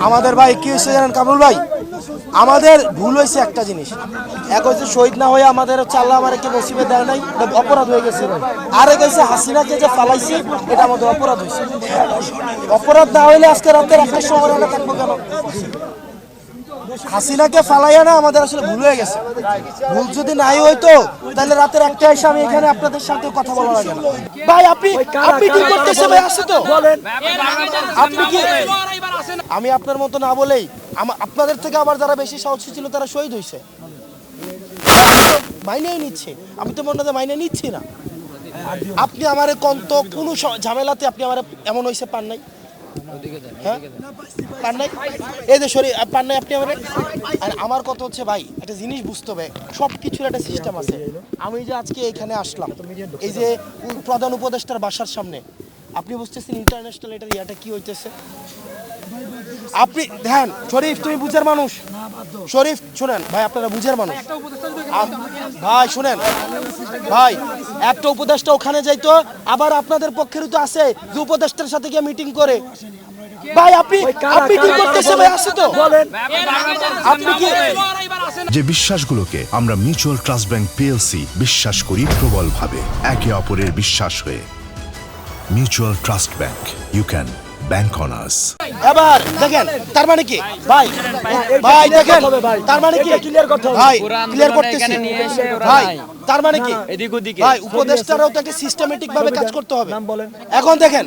আমাদের ভাই কি হয়েছে জানেন কামরুল ভাই, আমাদের ভুল হয়েছে একটা জিনিস। এক হচ্ছে শহীদ না হয়ে আমাদের হচ্ছে আল্লাহ আমাদেরকে নসিবে দেয় নাই, এটা অপরাধ হয়ে গেছে। আর এক হচ্ছে হাসিনাকে যে ফালাইছি, এটা আমাদের অপরাধ হয়েছে। অপরাধ না হইলে আজকে রাতের একটা সময় আমরা থাকবো কেন? হাসিনাকে ফালাইয়া না আমাদের আসলে ভুল হয়ে গেছে। ভুল যদি নাই হইতো তাহলে রাতের একটা এসে আমি এখানে আপনাদের সাথে কথা বলা লাগে না। ভাই আপনি কি করতেছেন ভাই? আসছে তো আপনি কি, আমি আপনার মতো না বলেই আপনাদের থেকে আবার যারা বেশি সাহসী ছিল তারা শহীদ হয়েছে। মাইনে নিচ্ছে, আমি তো মনে হয় মাইনে নিচ্ছি না। আপনি আমার কন্ত কোনো ঝামেলাতে আপনি আমার এমন হয়েছে পান নাই, হ্যাঁ পান নাই, এই যে শরীর পান নাই আপনি আমার। আর আমার কথা হচ্ছে ভাই, একটা জিনিস বুঝতে হবে, সব কিছুর একটা সিস্টেম আছে। আমি যে আজকে এখানে আসলাম, এই যে প্রধান উপদেষ্টার বাসার সামনে, আপনি বুঝতেছেন ইন্টারন্যাশনাল এটার ইয়াটা কি হইতেছে। আপনি দেখেন শরীফ, তুমি বুঝের মানুষ। শরীফ শুনেন ভাই, আপনারা বুঝের মানুষ ভাই, শুনেন ভাই, একটা উপদেষ্টা ওখানে যাইতো, আবার আপনাদের পক্ষেরও তো আছে যে উপদেষ্টার সাথে গিয়ে মিটিং করে। ভাই আপনি কি করতেছেন ভাই? আসছে তো আপনি কি, যে বিশ্বাসগুলোকে আমরা মিউচুয়াল ট্রাস্ট ব্যাংক পিএলসি বিশ্বাস করি প্রবলভাবে, একে অপরের বিশ্বাস হয়ে। Mutual trust bank, you can bank on us. এবার দেখেন তার মানে কি ভাই, ভাই দেখেন তার মানে কি, ভাই ক্লিয়ার করতেছি ভাই, তার মানে কি ভাই, উপদেষ্টারাও তাকে সিস্টেমেটিক ভাবে কাজ করতে হবে। এখন দেখেন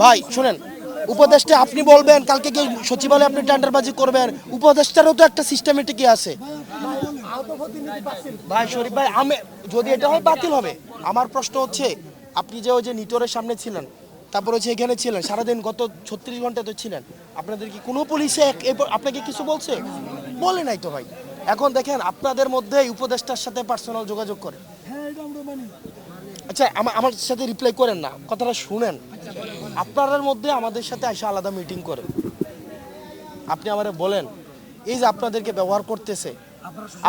ভাই শুনেন, উপদেষ্টা আপনি বলবেন, কালকে কি সচিবালয়ে আপনি টেন্ডারবাজি করবেন, উপদেষ্টারও তো একটা সিস্টেমেটিকই আছে ভাই। শরীফ ভাই, আমি যদি এটা হয় বাতিল হবে। আমার প্রশ্ন হচ্ছে, আপনি যে ওই যে নিটোরের সামনে ছিলেন, তারপর হচ্ছে এখানে ছিলেন সারাদিন, গত 36 ঘন্টা তো ছিলেন, আপনাদের কি কোনো পুলিশে আপনাকে কিছু বলছে? বলে নাই তো ভাই। এখন দেখেন আপনাদের মধ্যে উপদেষ্টার সাথে পার্সোনাল যোগাযোগ করে, আচ্ছা আমার সাথে রিপ্লাই করেন না, কথাটা শুনেন। আপনাদের মধ্যে আমাদের সাথে এসে আলাদা মিটিং করে আপনি আমারে বলেন, এই যে আপনাদেরকে ব্যবহার করতেছে,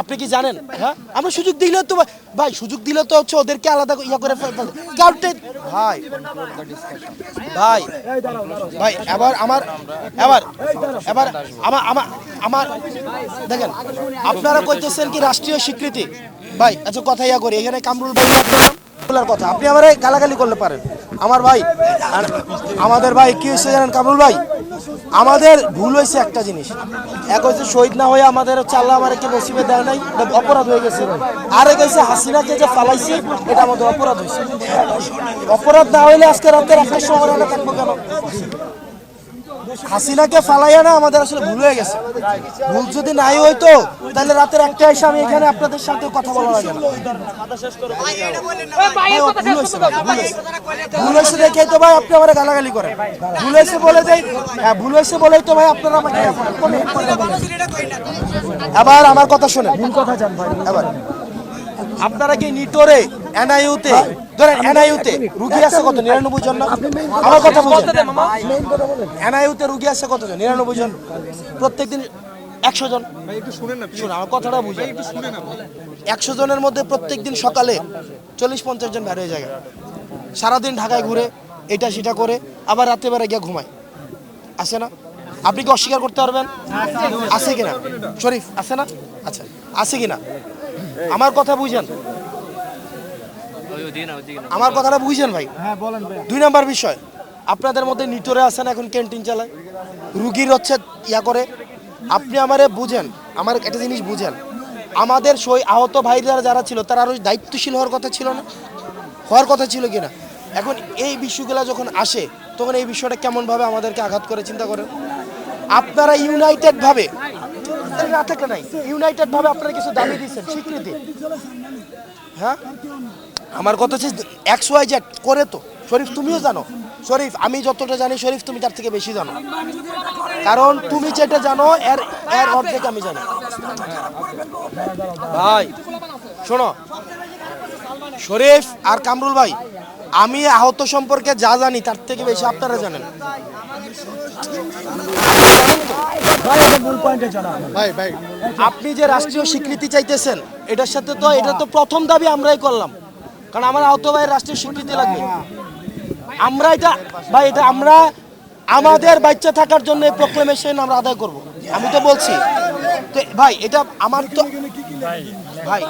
আপনি কি জানেন? হ্যাঁ, আমরা সুযোগ দিলে তো ভাই, সুযোগ দিলে তো হচ্ছে ওদেরকে আলাদা ইয়া করে ফেলতে ভাই। ভাই ভাই এবার আমার আমার দেখেন, আপনারা কইতেছেন কি রাষ্ট্রীয় স্বীকৃতি ভাই। আচ্ছা কথা ইয়া করি, এখানে কামরুল ভাই আপনার কথা, আপনি আমারে গালাগালি করলে পারেন আমার ভাই। আর আমাদের ভাই কি হয়েছে জানেন কামরুল ভাই, আমাদের ভুল হয়েছে একটা জিনিস। এক হচ্ছে শহীদ না হয়ে আমাদের হচ্ছে আল্লাহ আমাদেরকে নসিবে দেয় নাই, এটা অপরাধ হয়ে গেছে। আর এক হচ্ছে হাসিনাকে যে ফালাইছি, এটা আমাদের অপরাধ হয়েছে। অপরাধ না হইলে আজকে রাতের একটা সময় আমরা থাকবো কেন? হাসিনাকে ফালাইয়া না আমাদের আসলে ভুল হয়ে গেছে। ভুল যদি নাই হইতো তাহলে রাতের একটা এসে আমি এখানে আপনাদের সাথে কথা বলা লাগে না। ভুল হয়েছে দেখে তো ভাই আপনি আমার গালাগালি করেন। ভুল হয়েছে বলে দেয়, হ্যাঁ ভুল হয়েছে বলেই তো ভাই আপনারা আমাকে। আবার আমার কথা শুনে ভুল কথা জান ভাই। এবার আপনারা কি নিটোরে এনআইইউতে ধরেন, এনআইইউতে রুগী আছে কত? 99 জন না? আমার কথা বুঝেন, এনআইইউতে রুগী আছে কতজন? 99 জন। প্রত্যেকদিন 100 জন। শুনুন আমার কথাটা বুঝেন, 100 জনের মধ্যে প্রত্যেকদিন সকালে 40-50 জন বের হয়ে যায়, সারাদিন ঢাকায় ঘুরে এটা সেটা করে, আবার রাতে বেড়ে গিয়ে ঘুমায়। আছে না? আপনি কি অস্বীকার করতে পারবেন? আছে কিনা শরীফ? আছে না? আচ্ছা আছে কিনা? আমার কথা বুঝেন, আমার কথাটা বুঝেন ভাই। দুই নাম্বার বিষয়, আপনাদের মধ্যে নিটোরে আছেন এখন ক্যান্টিন চালায়, রুগীর হচ্ছে ইয়া করে। আপনি আমারে বুঝেন, আমার একটা জিনিস বুঝেন, আমাদের আহত ভাইরা যারা ছিল তারা আরো দায়িত্বশীল হওয়ার কথা ছিল না? হওয়ার কথা ছিল কিনা? এখন এই বিষয়গুলো যখন আসে তখন এই বিষয়টা কেমনভাবে আমাদেরকে আঘাত করে চিন্তা করেন। আপনারা ইউনাইটেড ভাবে না থাকলে নাই, ইউনাইটেড ভাবে আপনারা কিছু দাবি দিচ্ছেন স্বীকৃতি, হ্যাঁ আমার কথা হচ্ছে XYZ করে তো। শরীফ তুমিও জানো, শরীফ আমি যতটা জানি শরীফ তুমি তার থেকে বেশি জানো, কারণ তুমি যেটা জানো এর অর্ধেক আমি জানি। ভাই শোনো শরীফ আর কামরুল ভাই, আমি আহত সম্পর্কে যা জানি তার থেকে বেশি আপনারা জানেন। ভাই ভাই আপনি যে রাষ্ট্রীয় স্বীকৃতি চাইতেছেন, এটার সাথে তো এটা তো প্রথম দাবি আমরাই করলাম, কারণ আমার আহত ভাইয়ের রাষ্ট্রীয় স্বীকৃতি লাগবে। আমরা এটা ভাই, এটা আমরা আমাদের বাচ্চা থাকার জন্য এই প্রোক্লেমেশন আমরা আদায় করব। আমি তো বলছি তো ভাই, এটা আমার তো ভাই